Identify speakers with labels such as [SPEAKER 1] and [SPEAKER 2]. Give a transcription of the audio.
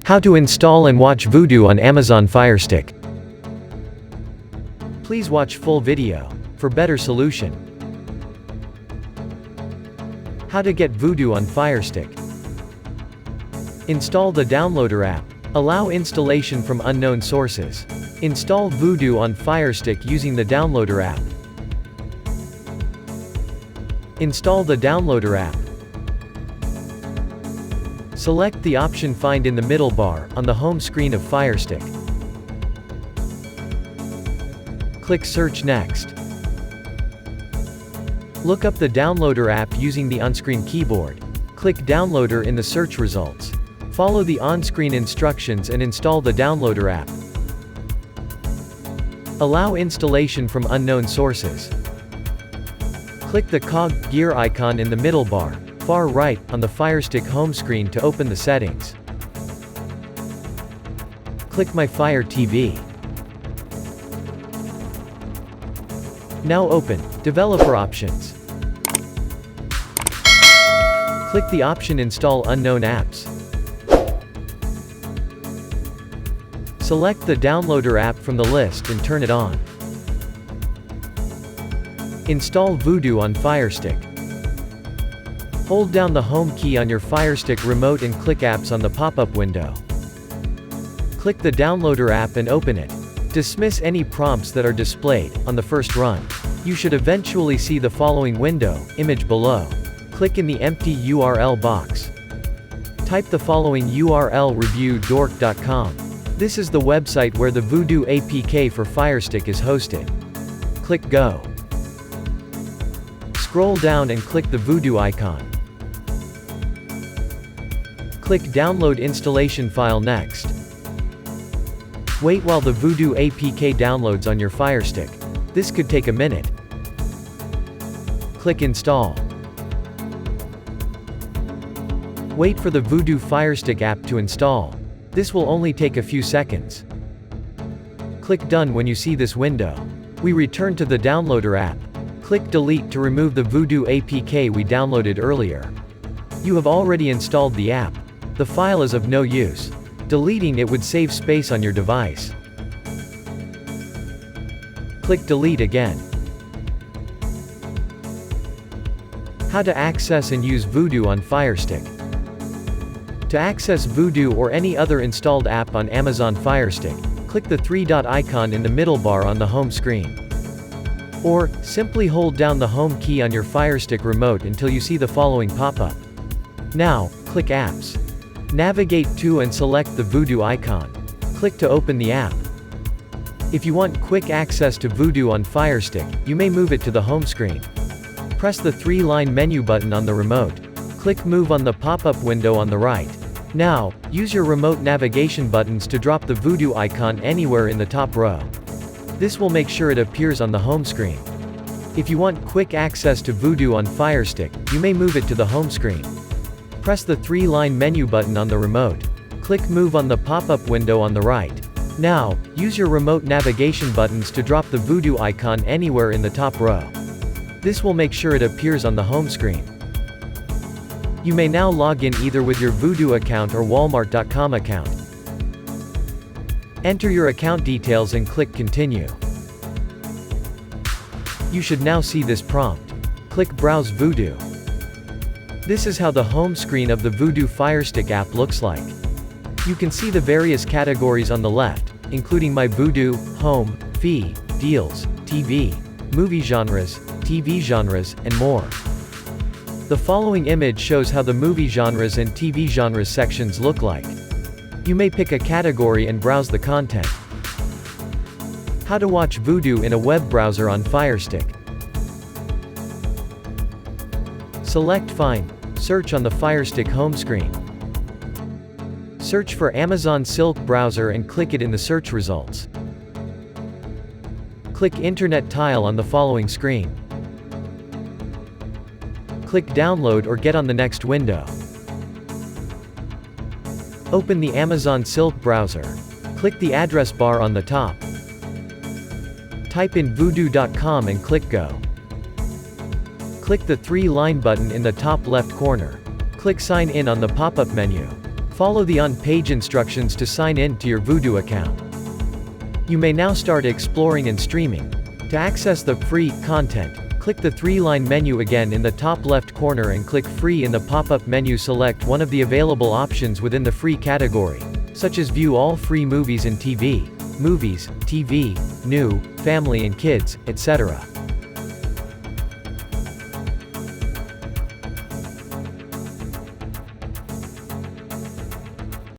[SPEAKER 1] How to install and watch Vudu on Amazon FireStick. Please watch full video for better solution. How to get Vudu on FireStick. Install the downloader app. Allow installation from unknown sources. Install Vudu on FireStick using the downloader app. Install the downloader app. Select the option Find in the middle bar, on the home screen of FireStick. Click Search next. Look up the downloader app using the on-screen keyboard. Click Downloader in the search results. Follow the on-screen instructions and install the downloader app. Allow installation from unknown sources. Click the cog gear icon in the middle bar, far right, on the FireStick home screen to open the settings. Click My Fire TV. Now open Developer Options. Click the option Install Unknown Apps. Select the downloader app from the list and turn it on. Install Vudu on FireStick. Hold down the home key on your FireStick remote and click Apps on the pop-up window. Click the downloader app and open it. Dismiss any prompts that are displayed on the first run. You should eventually see the following window, image below. Click in the empty URL box. Type the following URL: reviewdork.com. This is the website where the Vudu APK for FireStick is hosted. Click Go. Scroll down and click the Vudu icon. Click Download Installation File next. Wait while the Vudu APK downloads on your FireStick. This could take a minute. Click Install. Wait for the Vudu FireStick app to install. This will only take a few seconds. Click Done when you see this window. We return to the downloader app. Click Delete to remove the Vudu APK we downloaded earlier. You have already installed the app. The file is of no use. Deleting it would save space on your device. Click Delete again. How to access and use Vudu on FireStick. To access Vudu or any other installed app on Amazon FireStick, click the three-dot icon in the middle bar on the home screen. Or, simply hold down the home key on your FireStick remote until you see the following pop-up. Now, click Apps. Navigate to and select the Vudu icon. Click to open the app. If you want quick access to Vudu on FireStick, you may move it to the home screen. Press the three-line menu button on the remote. Click Move on the pop-up window on the right. Now, use your remote navigation buttons to drop the Vudu icon anywhere in the top row. This will make sure it appears on the home screen. If you want quick access to Vudu on FireStick, you may move it to the home screen. Press the three-line menu button on the remote. Click Move on the pop-up window on the right. Now, use your remote navigation buttons to drop the Vudu icon anywhere in the top row. This will make sure it appears on the home screen. You may now log in either with your Vudu account or Walmart.com account. Enter your account details and click Continue. You should now see this prompt. Click Browse Vudu. This is how the home screen of the Vudu FireStick app looks like. You can see the various categories on the left, including My Vudu, Home, Fee, Deals, TV, Movie Genres, TV Genres, and more. The following image shows how the movie genres and TV genres sections look like. You may pick a category and browse the content. How to watch Vudu in a web browser on FireStick. Select Find, Search on the FireStick home screen. Search for Amazon Silk browser and click it in the search results. Click Internet tile on the following screen. Click Download or get on the next window. Open the Amazon Silk browser. Click the address bar on the top. Type in vudu.com and click Go. Click the three-line button in the top left corner. Click Sign In on the pop-up menu. Follow the on-page instructions to sign in to your Vudu account. You may now start exploring and streaming. To access the free content, click the three-line menu again in the top left corner and click Free in the pop-up menu. Select one of the available options within the free category, such as View all free movies and TV, Movies, TV, New, Family and Kids, etc.